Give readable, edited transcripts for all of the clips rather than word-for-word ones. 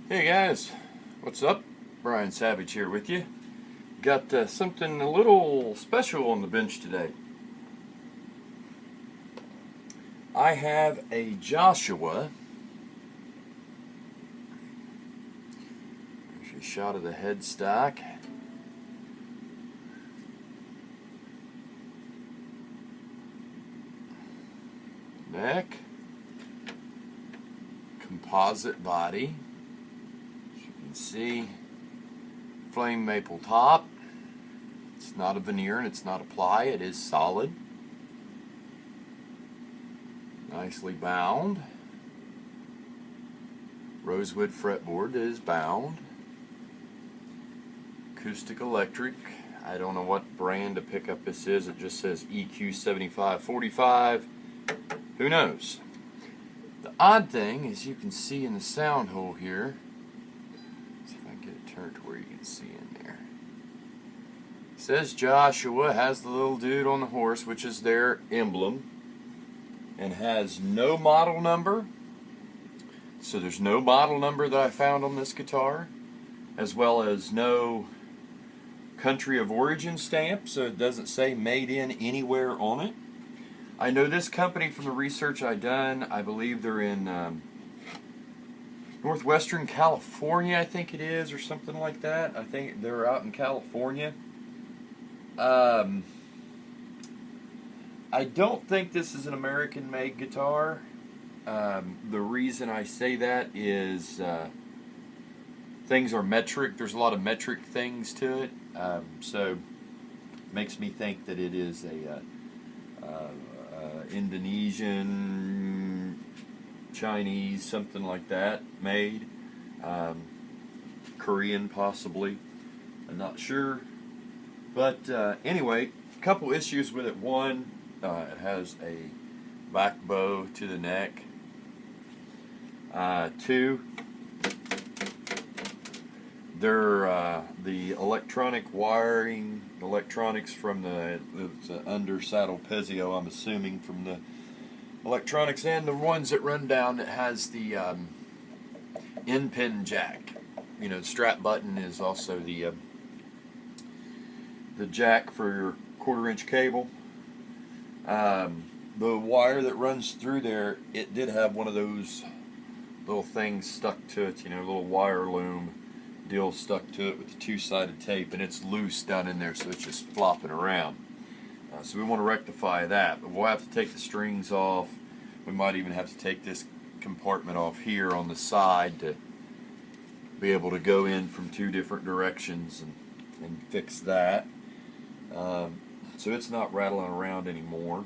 Hey guys, what's up? Brian Savage here with you. Got something a little special on the bench today. I have a Joshua. There's a shot of the headstock. Neck. Composite body. See, flame maple top. It's not a veneer and it's not a ply, it is solid. Nicely bound. Rosewood fretboard is bound. Acoustic electric. I don't know what brand of pickup this is. It just says EQ7545. Who knows? The odd thing is you can see in the sound hole here. Turn to where you can see in there. It says Joshua, has the little dude on the horse, which is their emblem, and has no model number. So there's no model number that I found on this guitar, as well as no country of origin stamp, so it doesn't say made in anywhere on it. I know this company from the research I done. I believe they're in Northwestern California, I think it is, or something like that. I think they're out in California. I don't think this is an American-made guitar. The reason I say that is things are metric. There's a lot of metric things to it, so it makes me think that it is a Indonesian, Chinese, something like that, made. Korean, possibly. I'm not sure. But anyway, a couple issues with it. One, it has a back bow to the neck. Two, the electronic wiring, electronics from it's under saddle Pezio, I'm assuming, from the electronics, and the ones that run down, that has the end pin jack. You know, the strap button is also the jack for your 1/4-inch cable. The wire that runs through there, it did have one of those little things stuck to it, you know, little wire loom deal stuck to it with the two-sided tape, and it's loose down in there, so it's just flopping around. So we want to rectify that, but we'll have to take the strings off. We might even have to take this compartment off here on the side to be able to go in from two different directions and fix that. So it's not rattling around anymore.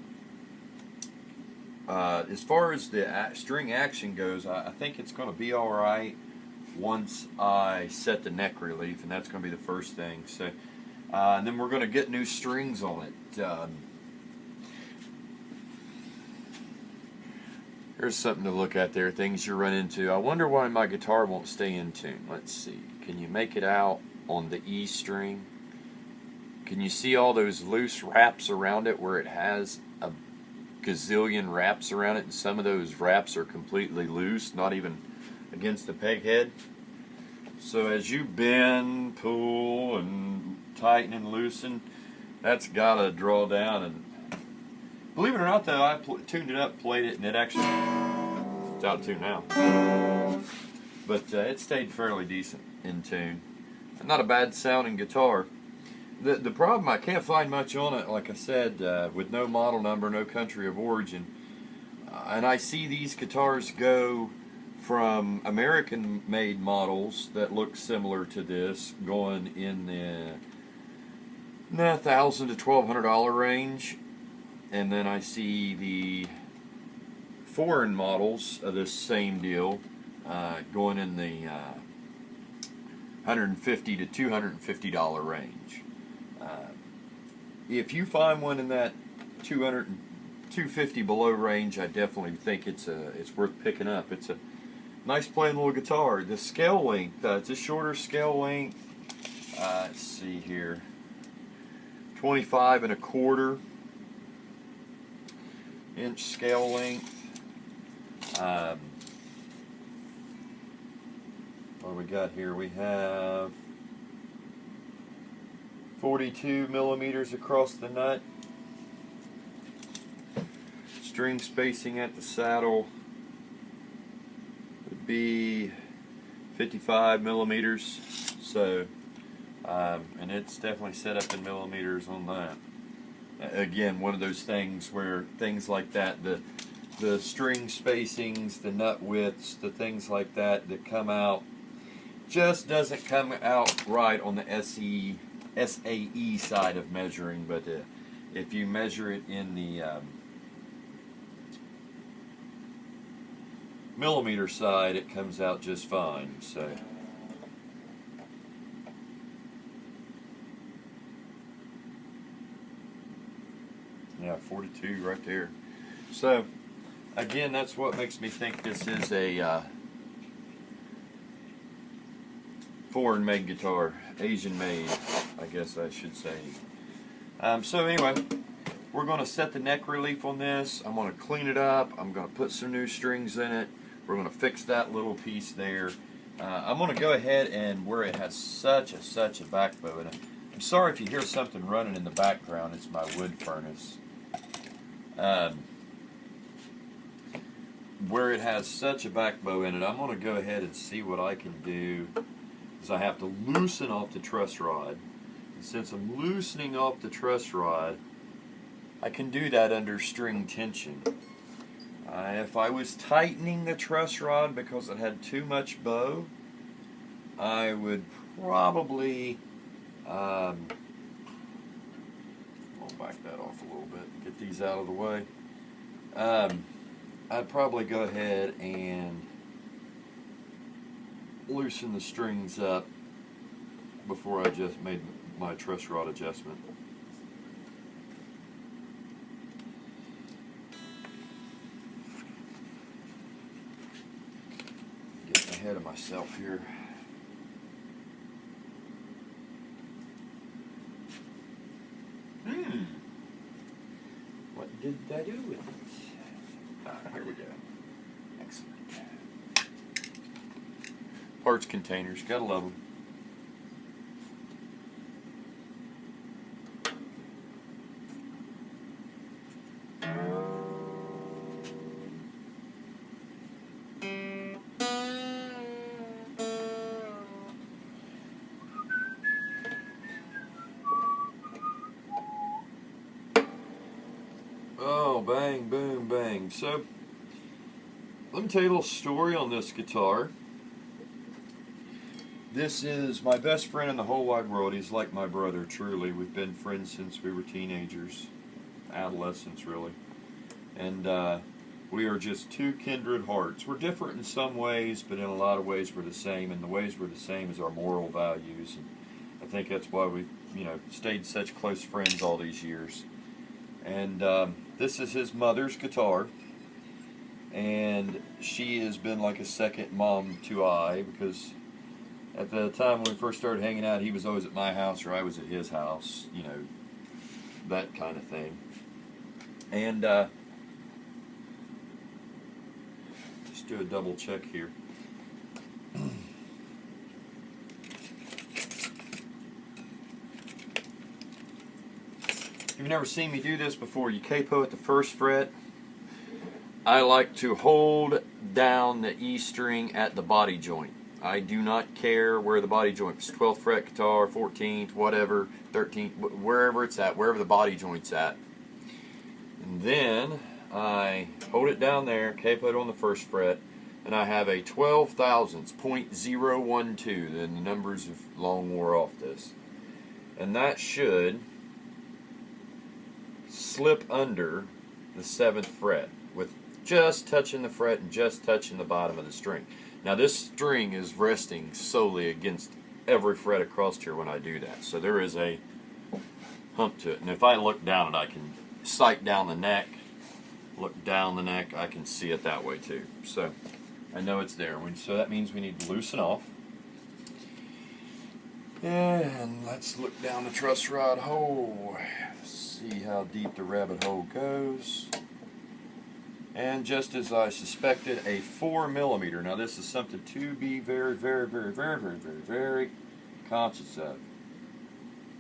As far as the string action goes, I think it's going to be alright once I set the neck relief, and that's going to be the first thing. So, and then we're going to get new strings on it. Here's something to look at there, things you run into. I wonder why my guitar won't stay in tune. Let's see. Can you make it out on the E string? Can you see all those loose wraps around it where it has a gazillion wraps around it, and some of those wraps are completely loose, not even against the peg head? So as you bend, pull, and tighten and loosen, that's got to draw down. And believe it or not, though, I tuned it up, played it, and it actually, it's out of tune now. But it stayed fairly decent in tune. Not a bad sounding guitar. The problem, I can't find much on it, like I said, with no model number, no country of origin. And I see these guitars go from American-made models that look similar to this, going in the $1,000 to $1,200 range. And then I see the foreign models of this same deal going in the $150 to $250 range. If you find one in that $250 below range, I definitely think it's worth picking up. It's a nice playing little guitar. The scale length, it's a shorter scale length. Let's see here, 25 1/4 inch scale length. what do we got here? We have 42 millimeters across the nut. String spacing at the saddle would be 55 millimeters. So, and it's definitely set up in millimeters on that. Again, one of those things where things like that, the string spacings, the nut widths, the things like that come out, just doesn't come out right on the SAE side of measuring. But if you measure it in the millimeter side, it comes out just fine. So yeah, 42 right there. So again, that's what makes me think this is a foreign made guitar, Asian made, I guess I should say. So anyway, we're going to set the neck relief on this. I'm going to clean it up. I'm going to put some new strings in it. We're going to fix that little piece there. I'm going to go ahead and where it has such a backbone. And I'm sorry if you hear something running in the background. It's my wood furnace. Where it has such a backbow in it, I'm going to go ahead and see what I can do. Is I have to loosen off the truss rod. And since I'm loosening off the truss rod, I can do that under string tension. If I was tightening the truss rod because it had too much bow, I would probably I'll back that off a little bit, get these out of the way. I'd probably go ahead and loosen the strings up before I just made my truss rod adjustment. Getting ahead of myself here. What did I do with it? Here we go. Excellent. Parts containers, gotta love them. Oh, bang, boom, bang. So, let me tell you a little story on this guitar. This is my best friend in the whole wide world. He's like my brother, truly. We've been friends since we were teenagers, adolescents, really. And we are just two kindred hearts. We're different in some ways, but in a lot of ways we're the same. And the ways we're the same is our moral values. And I think that's why we've, stayed such close friends all these years. And this is his mother's guitar, and she has been like a second mom to I, because at the time when we first started hanging out, he was always at my house or I was at his house, that kind of thing. And just do a double check here. If you've never seen me do this before, you capo at the first fret. I like to hold down the E string at the body joint. I do not care where the body joint is. 12th fret guitar, 14th, whatever, 13th, wherever it's at, wherever the body joint's at. And then I hold it down there, capo it on the first fret, and I have a 12 thousandths, .012. Then the numbers have long wore off this. And that should slip under the 7th fret with just touching the fret and just touching the bottom of the string. Now this string is resting solely against every fret across here when I do that. So there is a hump to it. And if I look down it, I can sight down the neck, look down the neck, I can see it that way too. So I know it's there. So that means we need to loosen off. And let's look down the truss rod hole. See how deep the rabbit hole goes. And just as I suspected, a 4mm. Now this is something to be very, very, very, very, very, very, very conscious of.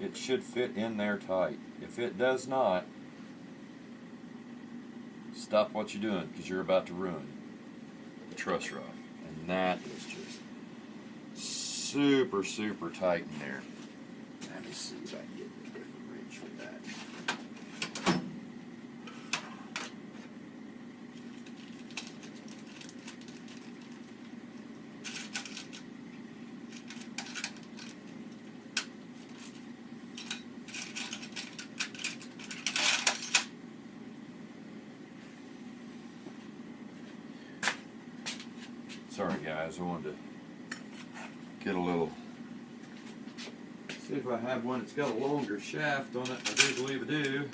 It should fit in there tight. If it does not, stop what you're doing, because you're about to ruin the truss rod. And that is just super, super tight in there. Let me see if I can get a different wrench for that. Sorry guys, I wanted to get a little, see if I have one that's got a longer shaft on it. I do believe I do.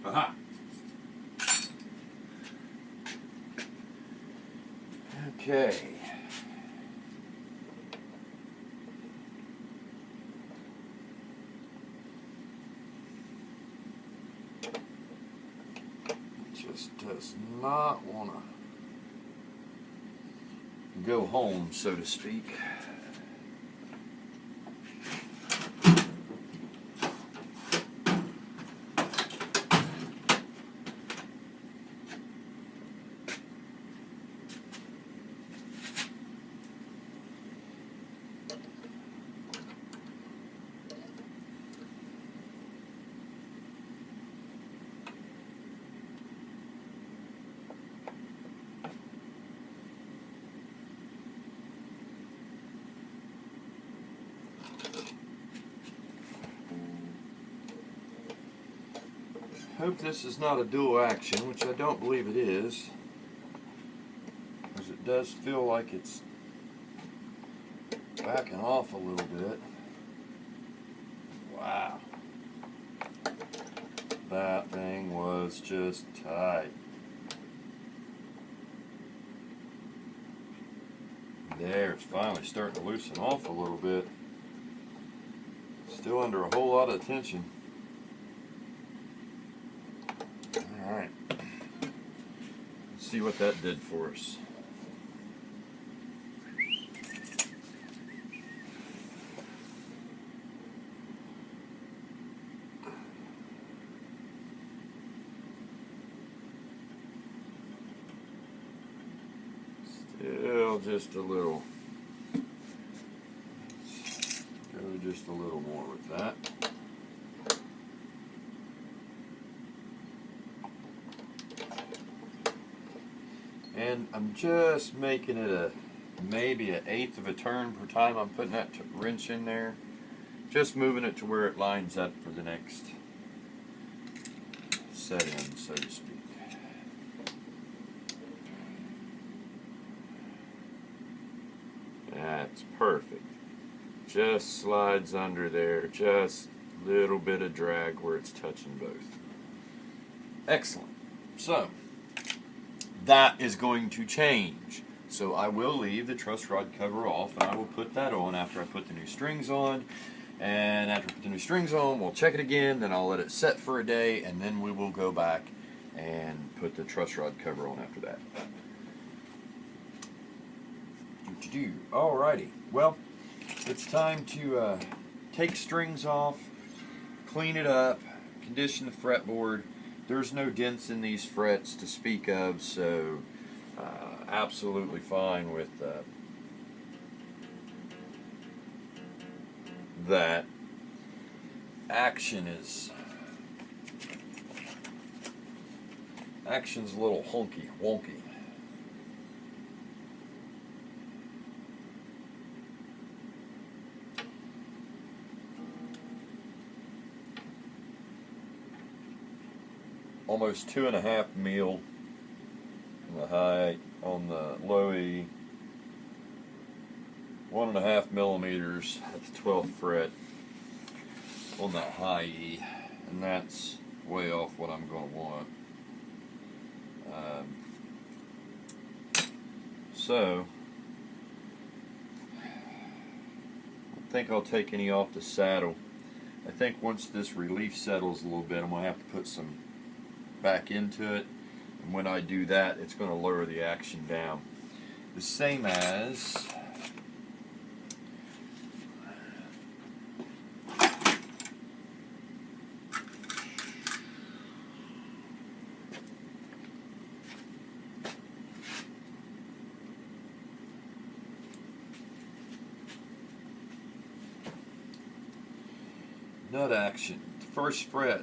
Aha! Okay. Just does not want to go home, so to speak. Hope this is not a dual action, which I don't believe it is, because it does feel like it's backing off a little bit. Wow. That thing was just tight. There, it's finally starting to loosen off a little bit. Still under a whole lot of tension. Alright. Let's see what that did for us. Still just a little. Let's go just a little more with that. And I'm just making it maybe an 1/8 of a turn per time I'm putting that wrench in there. Just moving it to where it lines up for the next set in, so to speak. That's perfect. Just slides under there, just a little bit of drag where it's touching both. Excellent. So, that is going to change. So I will leave the truss rod cover off, and I will put that on after I put the new strings on. And after I put the new strings on, we'll check it again, then I'll let it set for a day, and then we will go back and put the truss rod cover on after that. Alrighty, well, it's time to take strings off, clean it up, condition the fretboard. There's no dents in these frets to speak of, so absolutely fine with that. Action's a little wonky. Almost 2.5 mil on the high, on the low E, 1.5 millimeters at the 12th fret on that high E, and that's way off what I'm going to want. So I think I'll take any off the saddle. I think once this relief settles a little bit, I'm going to have to put some back into it. And when I do that, it's going to lower the action down. The same as nut action. First fret,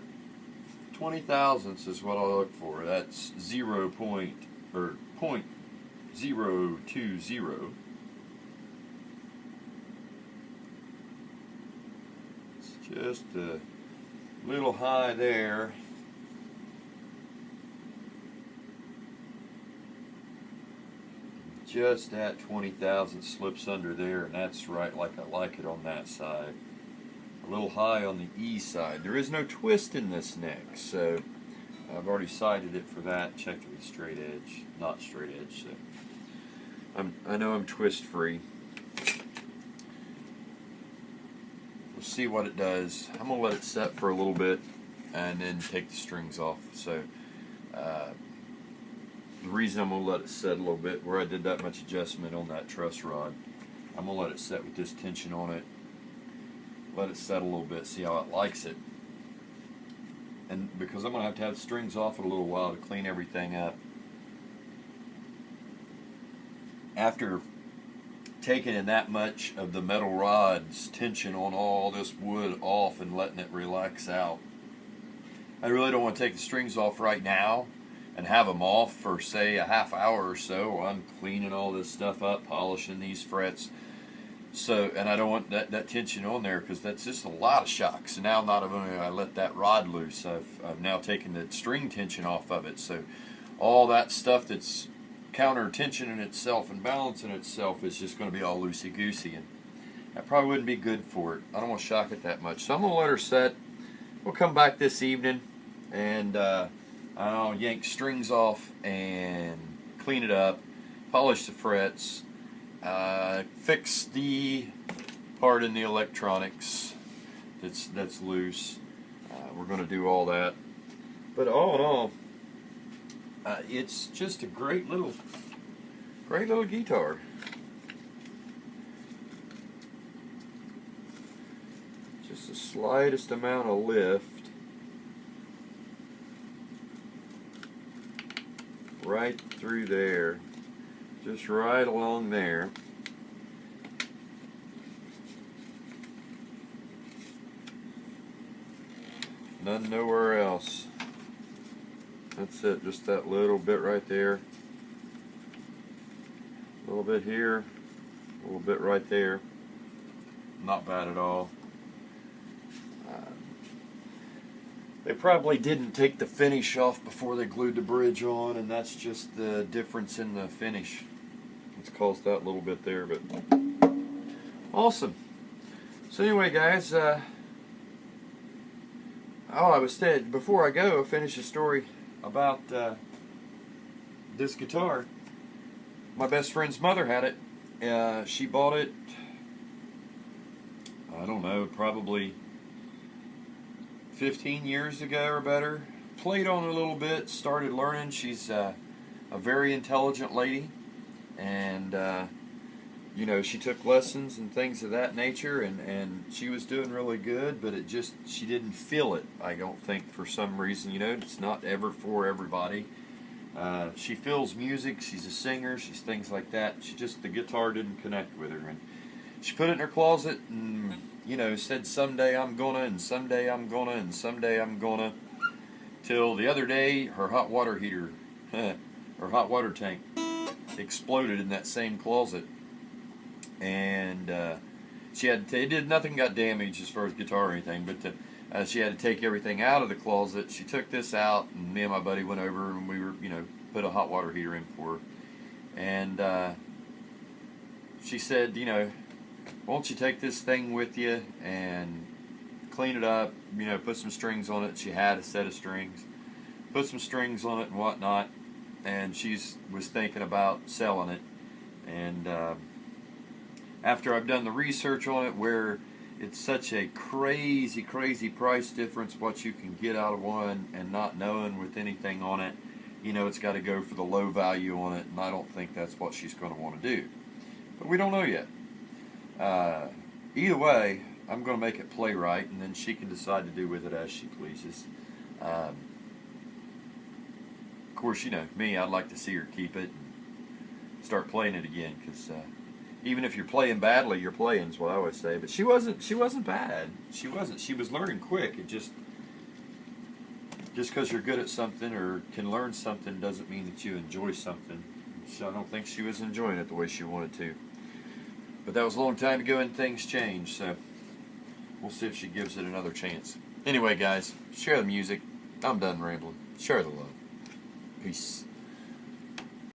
20 thousandths is what I look for. That's 0.020. It's just a little high there. Just that 20 thousandths slips under there, and that's right like I like it on that side. A little high on the E side. There is no twist in this neck, so I've already sighted it for that. Checked it with straight edge, not straight edge. So I know I'm twist free. We'll see what it does. I'm gonna let it set for a little bit and then take the strings off. So the reason I'm gonna let it set a little bit, where I did that much adjustment on that truss rod, I'm gonna let it set with this tension on it. Let it set a little bit, see how it likes it. And because I'm going to have the strings off it a little while to clean everything up. After taking that much of the metal rod's tension on all this wood off and letting it relax out, I really don't want to take the strings off right now and have them off for, say, a half hour or so while I'm cleaning all this stuff up, polishing these frets. So, and I don't want that tension on there because that's just a lot of shock. So now not only I let that rod loose, I've now taken the string tension off of it. So all that stuff that's counter tensioning itself and balancing itself is just going to be all loosey-goosey, and that probably wouldn't be good for it. I don't want to shock it that much. So I'm going to let her set. We'll come back this evening and I'll yank strings off and clean it up, polish the frets, fix the part in the electronics that's loose. We're going to do all that. But all in all, it's just a great little guitar. Just the slightest amount of lift right through there. Just right along there. None nowhere else. That's it, just that little bit right there. A little bit here, a little bit right there. Not bad at all. They probably didn't take the finish off before they glued the bridge on, and that's just the difference in the finish. It's caused that little bit there, but awesome. So anyway, guys, I was said before I go, finish the story about this guitar. My best friend's mother had it. She bought it, I don't know, probably 15 years ago or better. Played on it a little bit, started learning. She's a very intelligent lady, and you know, she took lessons and things of that nature, and she was doing really good, but it just, she didn't feel it, I don't think, for some reason. You know, it's not ever for everybody. She feels music, she's a singer, she's things like that. She just, the guitar didn't connect with her, and she put it in her closet and, you know, said someday I'm gonna, and someday I'm gonna, and someday I'm gonna, till the other day her hot water heater, her hot water tank exploded in that same closet. And she had to, it did, nothing got damaged as far as guitar or anything, but she had to take everything out of the closet. She took this out, and me and my buddy went over, and we were, you know, put a hot water heater in for her. And she said, you know, won't you take this thing with you and clean it up, you know, put some strings on it. She had a set of strings, put some strings on it and whatnot, and she was thinking about selling it. And after I've done the research on it, where it's such a crazy, crazy price difference what you can get out of one, and not knowing with anything on it, you know, it's got to go for the low value on it, and I don't think that's what she's going to want to do. But we don't know yet. Either way, I'm going to make it play right, and then she can decide to do with it as she pleases. Of course, you know, me, I'd like to see her keep it and start playing it again, because even if you're playing badly, you're playing, is what I always say. But she wasn't bad. She wasn't. She was learning quick. It just because you're good at something or can learn something doesn't mean that you enjoy something. So I don't think she was enjoying it the way she wanted to. But that was a long time ago, and things change. So we'll see if she gives it another chance. Anyway, guys, share the music. I'm done rambling. Share the love. Peace.